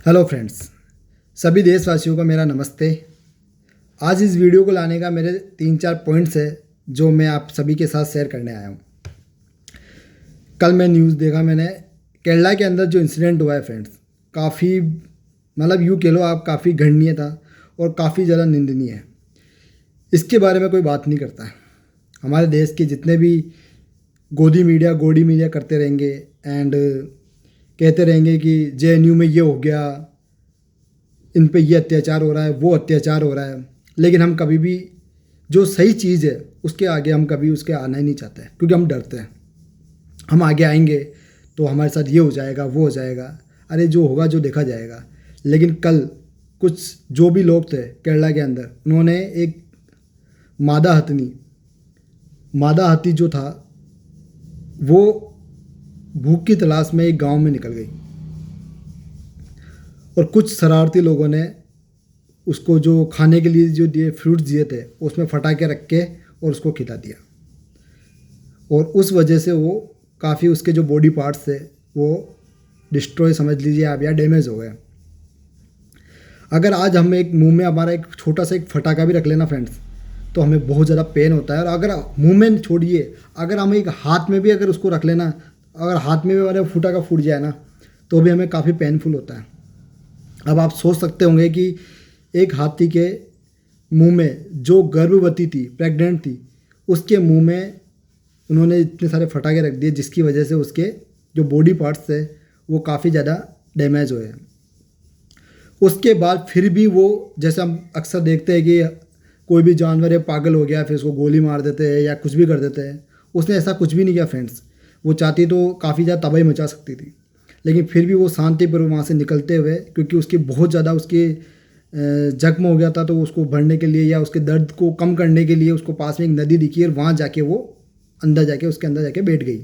Hello friends, सभी देशवासियों को मेरा नमस्ते। आज इस वीडियो को लाने का मेरे 3-4 पॉइंट्स है जो मैं आप सभी के साथ शेयर करने आया हूँ। कल मैं न्यूज़ देखा मैंने, केरला के अंदर जो इंसिडेंट हुआ है फ्रेंड्स, काफ़ी मतलब यूँ कह लो आप, काफ़ी घृणनीय था और काफ़ी ज़्यादा निंदनीय है। इसके बारे में कोई बात नहीं करता है। हमारे देश के जितने भी गोदी मीडिया करते रहेंगे एंड कहते रहेंगे कि जेएनयू में ये हो गया, इन पे ये अत्याचार हो रहा है, वो अत्याचार हो रहा है, लेकिन हम कभी भी जो सही चीज़ है उसके आगे हम कभी उसके आना ही नहीं चाहते हैं, क्योंकि हम डरते हैं हम आगे आएंगे तो हमारे साथ ये हो जाएगा, वो हो जाएगा। अरे जो होगा जो देखा जाएगा। लेकिन कल कुछ जो भी लोग थे केरला के अंदर, उन्होंने एक मादा हाथी जो था वो भूख की तलाश में एक गांव में निकल गई और कुछ शरारती लोगों ने उसको जो खाने के लिए जो दिए फ्रूट्स दिए थे उसमें फटाके रख के और उसको खिला दिया, और उस वजह से वो काफ़ी उसके जो बॉडी पार्ट्स थे वो डिस्ट्रॉय समझ लीजिए आप, या डैमेज हो गए। अगर आज हम एक मुंह में हमारा एक छोटा सा एक फटाका भी रख लेना फ्रेंड्स, तो हमें बहुत ज़्यादा पेन होता है। और अगर मुंह में छोड़िए, अगर हम एक हाथ में भी अगर उसको रख लेना, अगर हाथ में भी हमारे फटाका फूट जाए ना, तो भी हमें काफ़ी पेनफुल होता है। अब आप सोच सकते होंगे कि एक हाथी के मुंह में जो गर्भवती थी, प्रेग्नेंट थी, उसके मुंह में उन्होंने इतने सारे फटाके रख दिए जिसकी वजह से उसके जो बॉडी पार्ट्स थे वो काफ़ी ज़्यादा डैमेज हुए। उसके बाद फिर भी वो, जैसे हम अक्सर देखते हैं कि कोई भी जानवर है पागल हो गया फिर उसको गोली मार देते हैं या कुछ भी कर देते हैं, उसने ऐसा कुछ भी नहीं किया फ्रेंड्स। वो चाहती तो काफ़ी ज़्यादा तबाही मचा सकती थी, लेकिन फिर भी वो शांतिपूर्वक वहाँ से निकलते हुए, क्योंकि उसकी बहुत ज़्यादा उसके जख्म हो गया था, तो उसको भरने के लिए या उसके दर्द को कम करने के लिए उसको पास में एक नदी दिखी और वहाँ जाके वो उसके अंदर जाके बैठ गई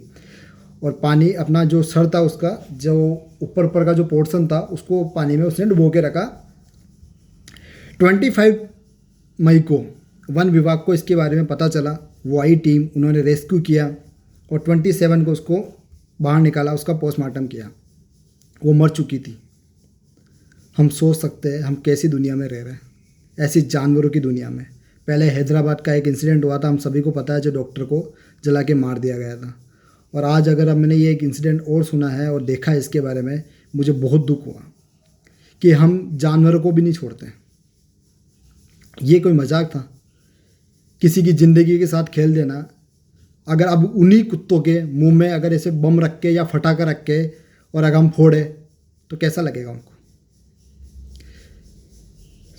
और पानी अपना जो सर था उसका जो ऊपर का जो पोर्शन था उसको पानी में उसने डुबो के रखा। 25 मई को वन विभाग को इसके बारे में पता चला, वो आई टीम, उन्होंने रेस्क्यू किया और 27 को उसको बाहर निकाला, उसका पोस्टमार्टम किया। वो मर चुकी थी। हम सोच सकते हैं हम कैसी दुनिया में रह रहे हैं, ऐसी जानवरों की दुनिया में। पहले हैदराबाद का एक इंसिडेंट हुआ था, हम सभी को पता है, जो डॉक्टर को जला के मार दिया गया था। और आज अगर अब मैंने ये एक इंसिडेंट और सुना है और देखा है इसके बारे में, मुझे बहुत दुख हुआ कि हम जानवरों को भी नहीं छोड़ते। ये कोई मजाक था? किसी की ज़िंदगी के साथ खेल देना। अगर अब उन्हीं कुत्तों के मुंह में अगर ऐसे बम रख के या फटाका रख के और अगर हम फोड़े तो कैसा लगेगा उनको?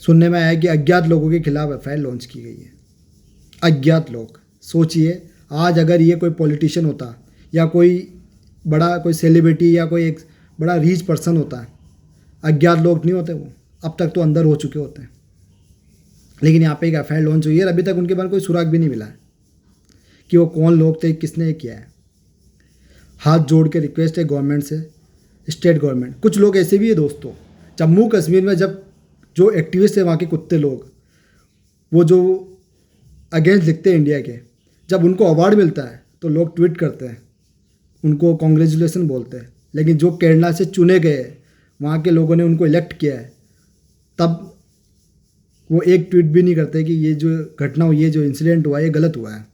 सुनने में आया कि अज्ञात लोगों के खिलाफ एफआईआर लॉन्च की गई है। अज्ञात लोग, सोचिए आज अगर ये कोई पॉलिटिशियन होता या कोई बड़ा कोई सेलिब्रिटी या कोई एक बड़ा रीच पर्सन होता है, अज्ञात लोग नहीं होते वो, अब तक तो अंदर हो चुके होते हैं। लेकिन यहाँ पे एक एफआईआर लॉन्च हुई है और अभी तक उनके बारे में कोई सुराग भी नहीं मिला है कि वो कौन लोग थे, किसने ये किया है। हाथ जोड़ के रिक्वेस्ट है गवर्नमेंट से, स्टेट गवर्नमेंट। कुछ लोग ऐसे भी है दोस्तों, जम्मू कश्मीर में जब जो एक्टिविस्ट है वहाँ के कुत्ते लोग, वो जो अगेंस्ट लिखते हैं इंडिया के, जब उनको अवार्ड मिलता है तो लोग ट्वीट करते हैं, उनको कॉन्ग्रेचुलेसन बोलते हैं। लेकिन जो केरला से चुने गए, वहाँ के लोगों ने उनको इलेक्ट किया है, तब वो एक ट्वीट भी नहीं करते कि ये जो घटना हुई है, जो इंसिडेंट हुआ है, ये गलत हुआ है।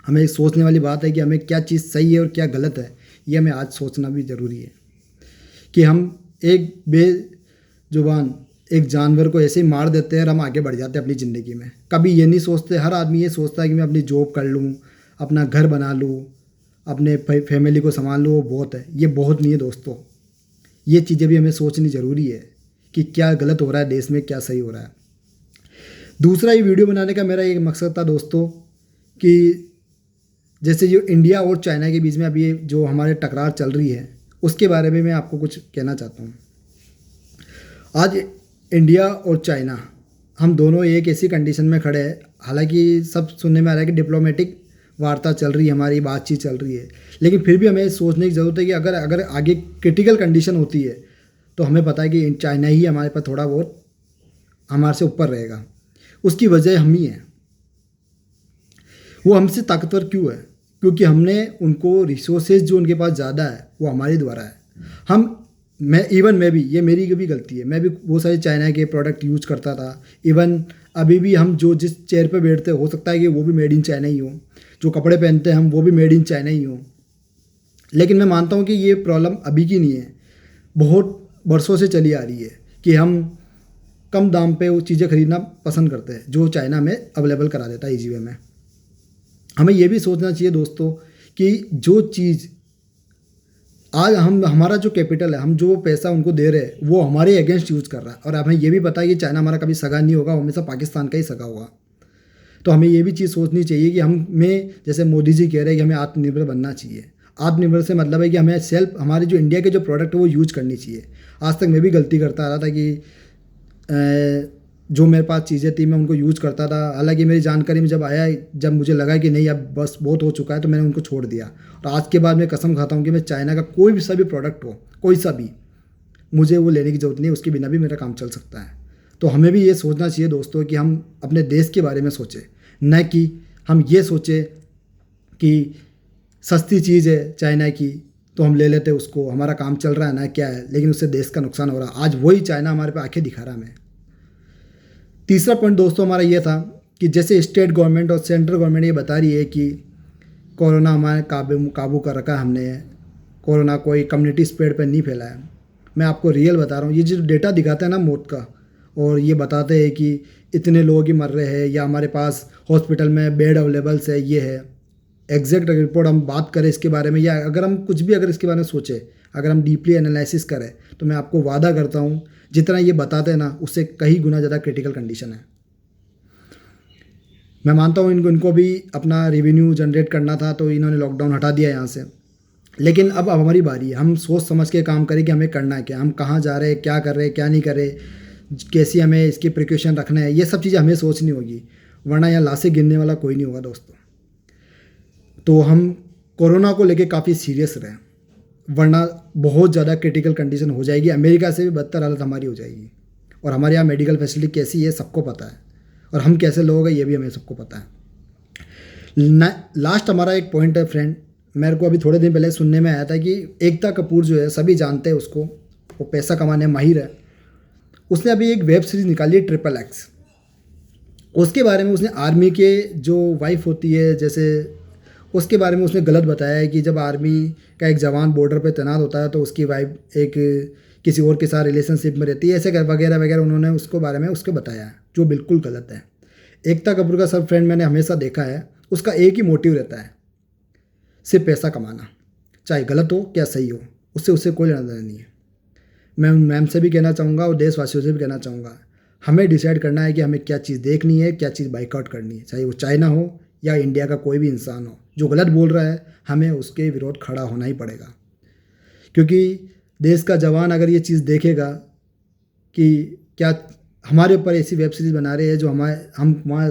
हमें सोचने वाली बात है कि हमें क्या चीज़ सही है और क्या गलत है, ये हमें आज सोचना भी ज़रूरी है कि हम एक बेजुबान एक जानवर को ऐसे ही मार देते हैं और हम आगे बढ़ जाते हैं अपनी ज़िंदगी में। कभी ये नहीं सोचते, हर आदमी ये सोचता है कि मैं अपनी जॉब कर लूँ, अपना घर बना लूँ, अपने फैमिली को संभाल लूँ, वो बहुत है। ये बहुत नहीं है दोस्तों, ये चीज़ें भी हमें सोचनी ज़रूरी है कि क्या गलत हो रहा है देश में, क्या सही हो रहा है। दूसरा, ये वीडियो बनाने का मेरा एक मकसद था दोस्तों कि जैसे जो इंडिया और चाइना के बीच में अभी जो हमारे टकरार चल रही है, उसके बारे में मैं आपको कुछ कहना चाहता हूँ। आज इंडिया और चाइना, हम दोनों एक ऐसी कंडीशन में खड़े हैं, हालांकि सब सुनने में आ रहा है कि डिप्लोमेटिक वार्ता चल रही है, हमारी बातचीत चल रही है, लेकिन फिर भी हमें सोचने की ज़रूरत है कि अगर आगे क्रिटिकल कंडीशन होती है तो हमें पता है कि चाइना ही हमारे पर थोड़ा बहुत हमारे से ऊपर रहेगा। उसकी वजह हम ही हैं। वो हमसे ताकतवर क्यों है? क्योंकि हमने उनको रिसोर्सेज जो उनके पास ज़्यादा है वो हमारे द्वारा है। हम मैं भी, ये मेरी भी गलती है, मैं भी वो सारे चाइना के प्रोडक्ट यूज करता था। इवन अभी भी हम जो जिस चेयर पे बैठते हो सकता है कि वो भी मेड इन चाइना ही हो, जो कपड़े पहनते हैं हम वो भी मेड इन चाइना ही हो। लेकिन मैं मानता हूँ कि ये प्रॉब्लम अभी की नहीं है, बहुत वर्षों से चली आ रही है कि हम कम दाम पे वो चीज़ें खरीदना पसंद करते हैं जो चाइना में अवेलेबल करा देता है ईजी वे में। हमें ये भी सोचना चाहिए दोस्तों कि जो चीज़ आज हम हमारा जो कैपिटल है, हम जो पैसा उनको दे रहे हैं वो हमारे अगेंस्ट यूज़ कर रहा है, और हमें ये भी पता है कि चाइना हमारा कभी सगा नहीं होगा, हमेशा पाकिस्तान का ही सगा होगा। तो हमें ये भी चीज़ सोचनी चाहिए कि हमें, जैसे मोदी जी कह रहे हैं कि हमें आत्मनिर्भर बनना चाहिए। आत्मनिर्भर से मतलब है कि हमें सेल्फ, हमारे जो इंडिया के जो प्रोडक्ट है वो यूज करनी चाहिए। आज तक मैं भी गलती करता आ रहा था कि जो मेरे पास चीज़ें थी मैं उनको यूज़ करता था, हालांकि मेरी जानकारी में जब मुझे लगा कि नहीं अब बस बहुत हो चुका है तो मैंने उनको छोड़ दिया। और आज के बाद मैं कसम खाता हूँ कि मैं चाइना का कोई भी सा भी प्रोडक्ट हो, कोई सा भी, मुझे वो लेने की ज़रूरत नहीं है, उसके बिना भी मेरा काम चल सकता है। तो हमें भी ये सोचना चाहिए दोस्तों कि हम अपने देश के बारे में सोचें, न कि हम ये सोचें कि सस्ती चीज़ है चाइना की तो हम ले लेते उसको, हमारा काम चल रहा है ना क्या है, लेकिन उससे देश का नुकसान हो रहा है। आज वही चाइना हमारे पे आंखें दिखा रहा है हमें। तीसरा पॉइंट दोस्तों हमारा ये था कि जैसे स्टेट गवर्नमेंट और सेंट्रल गवर्नमेंट ये बता रही है कि कोरोना हमारे काबू कर रखा है हमने, कोरोना कोई कम्युनिटी स्प्रेड पर नहीं फैला है। मैं आपको रियल बता रहा हूँ, ये जो डेटा दिखाते हैं ना मौत का, और ये बताते हैं कि इतने लोग ही मर रहे हैं या हमारे पास हॉस्पिटल में बेड अवेलेबल्स है, ये है एग्जैक्ट रिपोर्ट हम बात करें इसके बारे में, या अगर हम कुछ भी अगर इसके बारे में सोचें, अगर हम डीपली एनालिसिस करें, तो मैं आपको वादा करता हूँ जितना ये बताते हैं ना उससे कई गुना ज़्यादा क्रिटिकल कंडीशन है। मैं मानता हूँ इनको भी अपना रेवेन्यू जनरेट करना था तो इन्होंने लॉकडाउन हटा दिया यहाँ से, लेकिन अब हमारी बारी है, हम सोच समझ के काम करें कि हमें करना है क्या, हम कहाँ जा रहे हैं, क्या कर रहे हैं, क्या नहीं कर रहे, कैसी हमें इसके प्रिकॉशन रखना है, ये सब चीज़ें हमें सोचनी होगी, वरना यहाँ लाशें गिनने वाला कोई नहीं होगा दोस्तों। तो हम कोरोना को लेके काफ़ी सीरियस रहें, वरना बहुत ज़्यादा क्रिटिकल कंडीशन हो जाएगी, अमेरिका से भी बदतर हालत हमारी हो जाएगी। और हमारे यहाँ मेडिकल फैसिलिटी कैसी है सबको पता है, और हम कैसे लोग हैं ये भी हमें सबको पता है। लास्ट हमारा एक पॉइंट है फ्रेंड, मेरे को अभी थोड़े दिन पहले सुनने में आया था कि एकता कपूर जो है, सभी जानते हैं उसको, वो पैसा कमाने में माहिर है, उसने अभी एक वेब सीरीज़ निकाली है XXX। उसके बारे में उसने आर्मी के जो वाइफ होती है जैसे, उसके बारे में उसने गलत बताया है कि जब आर्मी का एक जवान बॉर्डर पे तैनात होता है तो उसकी वाइफ एक किसी और के साथ रिलेशनशिप में रहती है, ऐसे वगैरह वगैरह उन्होंने उसको बारे में उसको बताया है, जो बिल्कुल गलत है। एकता कपूर का सब फ्रेंड मैंने हमेशा देखा है, उसका एक ही मोटिव रहता है, सिर्फ पैसा कमाना, चाहे गलत हो क्या सही हो, उससे कोई लेना देना नहीं है। मैं मैम से भी कहना चाहूँगा और देशवासियों से भी कहना चाहूँगा, हमें डिसाइड करना है कि हमें क्या चीज़ देखनी है, क्या चीज़ बाइकआउट करनी है, चाहे वो चाइना हो या इंडिया का कोई भी इंसान हो, जो गलत बोल रहा है हमें उसके विरोध खड़ा होना ही पड़ेगा। क्योंकि देश का जवान अगर ये चीज़ देखेगा कि क्या हमारे ऊपर ऐसी वेब सीरीज़ बना रहे हैं जो हम वहाँ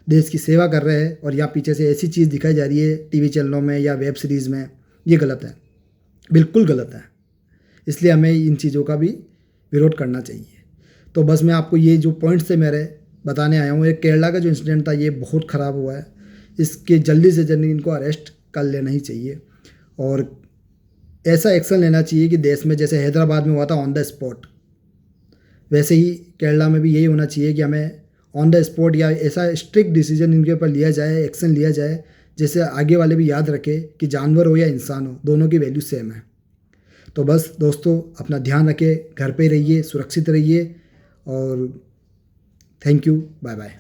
देश की सेवा कर रहे हैं, और यहाँ पीछे से ऐसी चीज़ दिखाई जा रही है टीवी चैनलों में या वेब सीरीज़ में, ये गलत है, बिल्कुल गलत है। इसलिए हमें इन चीज़ों का भी विरोध करना चाहिए। तो बस मैं आपको ये जो पॉइंट्स थे मेरे बताने आया हूँ। एक केरला का जो इंसिडेंट था ये बहुत ख़राब हुआ है, इसके जल्दी से जल्दी इनको अरेस्ट कर लेना ही चाहिए, और ऐसा एक्शन लेना चाहिए कि देश में जैसे हैदराबाद में हुआ था ऑन द स्पॉट, वैसे ही केरला में भी यही होना चाहिए कि हमें ऑन द स्पॉट या ऐसा स्ट्रिक्ट डिसीजन इनके ऊपर लिया जाए, एक्शन लिया जाए, जैसे आगे वाले भी याद रखें कि जानवर हो या इंसान हो, दोनों की वैल्यू सेम है। तो बस दोस्तों अपना ध्यान रखें, घर पे रहिए, सुरक्षित रहिए, और थैंक यू, बाय बाय।